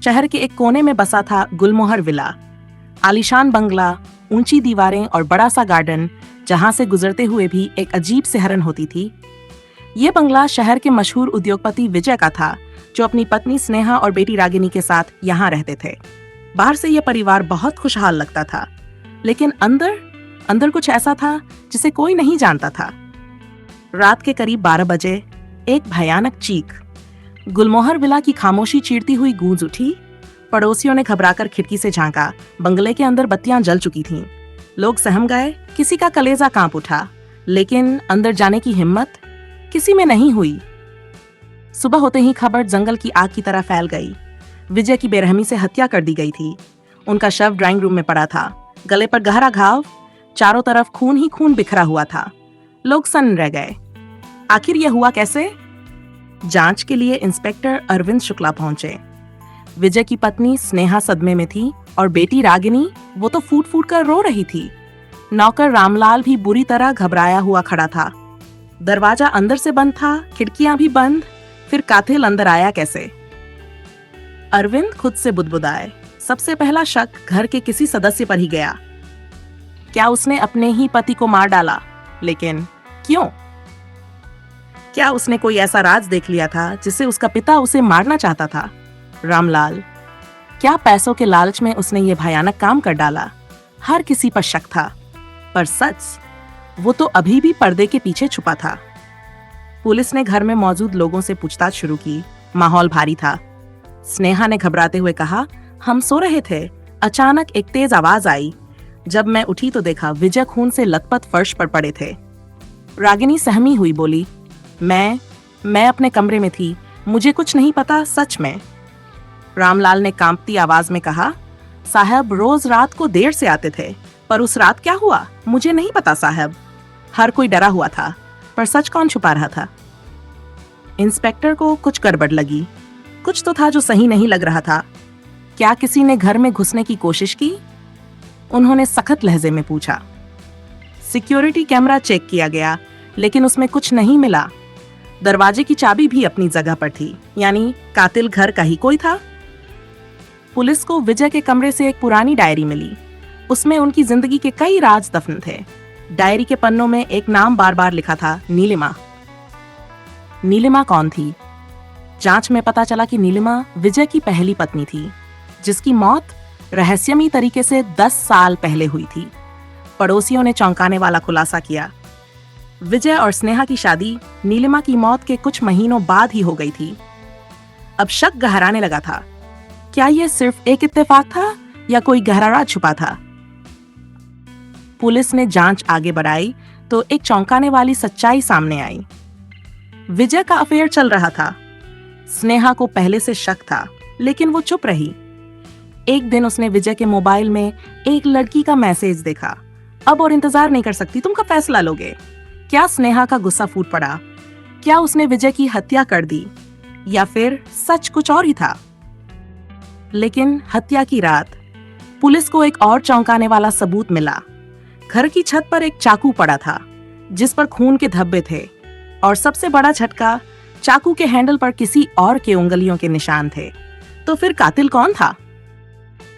शहर के एक कोने में बसा था गुलमोहर विला। आलीशान बंगला, ऊंची दीवारें और बड़ा सा गार्डन जहां से गुजरते हुए भी एक अजीब सिहरन होती थी। ये बंगला शहर के मशहूर उद्योगपति विजय का था, जो अपनी पत्नी स्नेहा और बेटी रागिनी के साथ यहाँ रहते थे। बाहर से यह परिवार बहुत खुशहाल लगता था, लेकिन अंदर कुछ ऐसा था जिसे कोई नहीं जानता था। रात के करीब 12 बजे एक भयानक चीख गुलमोहर विला की खामोशी चीरती हुई गूंज उठी। पड़ोसियों ने घबराकर खिड़की से झांका। बंगले के अंदर बत्तियां जल चुकी थीं। लोग सहम गए, किसी का कलेजा कांप उठा, लेकिन अंदर जाने की हिम्मत किसी में नहीं हुई। सुबह होते ही खबर जंगल की आग की तरह फैल गई। विजय की बेरहमी से हत्या कर दी गई थी। उनका शव ड्राइंग रूम में पड़ा था, गले पर गहरा घाव, चारों तरफ खून ही खून बिखरा हुआ था। लोग सन्न रह गए। आखिर यह हुआ कैसे? जांच के लिए इंस्पेक्टर अरविंद शुक्ला पहुंचे। विजय की पत्नी स्नेहा सदमे में थी और बेटी रागिनी, वो तो फूट फूट कर रो रही थी। नौकर रामलाल भी बुरी तरह घबराया हुआ खड़ा था। दरवाजा अंदर से बंद था, खिड़कियां भी बंद। फिर कातिल अंदर आया कैसे? अरविंद खुद से बुदबुदाए। सबसे पहला शक घर के किसी सदस्य पर ही गया। क्या उसने अपने ही पति को मार डाला? लेकिन क्यों? क्या उसने कोई ऐसा राज देख लिया था जिससे उसका पिता उसे मारना चाहता था? रामलाल, क्या पैसों के लालच में उसने ये भयानक काम कर डाला? हर किसी पर शक था, पर सच, वो तो अभी भी पर्दे के पीछे छुपा था। पुलिस ने घर में मौजूद लोगों से पूछताछ शुरू की। माहौल भारी था। स्नेहा ने घबराते हुए कहा, हम सो रहे थे, अचानक एक तेज आवाज आई। जब मैं उठी तो देखा विजय खून से लथपथ फर्श पर पड़े थे। रागिनी सहमी हुई बोली, मैं अपने कमरे में थी, मुझे कुछ नहीं पता, सच में। रामलाल ने कांपती आवाज में कहा, साहब रोज रात को देर से आते थे, पर उस रात क्या हुआ मुझे नहीं पता साहब। हर कोई डरा हुआ था, पर सच कौन छुपा रहा था? इंस्पेक्टर को कुछ गड़बड़ लगी। कुछ तो था जो सही नहीं लग रहा था। क्या किसी ने घर में घुसने की कोशिश की? उन्होंने सख्त लहजे में पूछा। सिक्योरिटी कैमरा चेक किया गया, लेकिन उसमें कुछ नहीं मिला। दरवाजे की चाबी भी अपनी जगह पर थी, यानी कातिल घर का ही कोई था। पुलिस को विजय के कमरे से एक पुरानी डायरी मिली। उसमें उनकी जिंदगी के कई राज दफन थे। डायरी के पन्नों में एक नाम बार बार लिखा था, नीलिमा। नीलिमा कौन थी? जांच में पता चला कि नीलिमा विजय की पहली पत्नी थी, जिसकी मौत रहस्यमयी तरीके से 10 साल पहले हुई थी। पड़ोसियों ने चौंकाने वाला खुलासा किया। विजय और स्नेहा की शादी नीलिमा की मौत के कुछ महीनों बाद ही हो गई थी। अब शक गहराने लगा था। क्या यह सिर्फ एक इत्तेफाक था या कोई गहरा राज छुपा था? पुलिस ने जांच आगे बढ़ाई तो एक चौंकाने वाली सच्चाई सामने आई। विजय का अफेयर चल रहा था। स्नेहा को पहले से शक था, लेकिन वो चुप रही। एक दिन उसने विजय के मोबाइल में एक लड़की का मैसेज देखा। अब और इंतजार नहीं कर सकती, तुम कब फैसला लोगे? क्या स्नेहा का गुस्सा फूट पड़ा? क्या उसने विजय की हत्या कर दी, या फिर सच कुछ और ही था? लेकिन हत्या की रात पुलिस को एक और चौंकाने वाला सबूत मिला। घर की छत पर एक चाकू पड़ा था, जिस पर खून के धब्बे थे, और सबसे बड़ा झटका, चाकू के हैंडल पर किसी और के उंगलियों के निशान थे। तो फिर कातिल कौन था?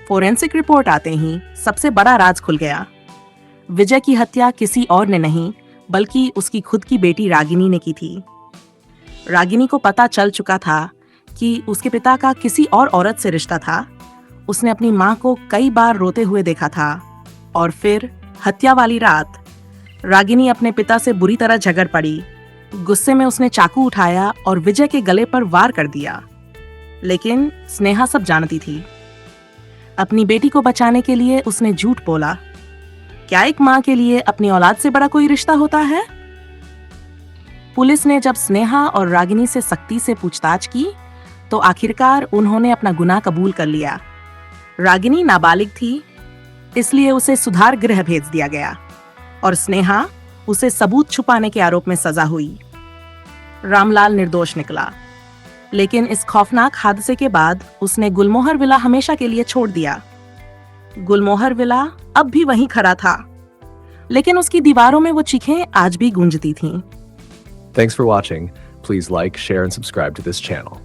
फोरेंसिक रिपोर्ट आते ही सबसे बड़ा राज खुल गया। विजय की हत्या किसी और ने नहीं, बल्कि उसकी खुद की बेटी रागिनी ने की थी। रागिनी को पता चल चुका था कि उसके पिता का किसी और औरत से रिश्ता था। उसने अपनी मां को कई बार रोते हुए देखा था। और फिर हत्या वाली रात रागिनी अपने पिता से बुरी तरह झगड़ पड़ी। गुस्से में उसने चाकू उठाया और विजय के गले पर वार कर दिया। लेकिन स्नेहा सब जानती थी। अपनी बेटी को बचाने के लिए उसने झूठ बोला। क्या एक मां के लिए अपनी औलाद से बड़ा कोई रिश्ता होता है? पुलिस ने जब स्नेहा और रागिनी से सख्ती से पूछताछ की, तो आखिरकार उन्होंने अपना गुनाह कबूल कर लिया। रागिनी नाबालिग थी, इसलिए उसे सुधार गृह भेज दिया गया, और स्नेहा, उसे सबूत छुपाने के आरोप में सजा हुई। रामलाल निर्दोष निकला, लेकिन इस खौफनाक हादसे के बाद उसने गुलमोहर विला हमेशा के लिए छोड़ दिया। गुलमोहर विला अब भी वहीं खड़ा था, लेकिन उसकी दीवारों में वो चीखें आज भी गूंजती थीं। Thanks for watching. Please like, share, and subscribe to this channel.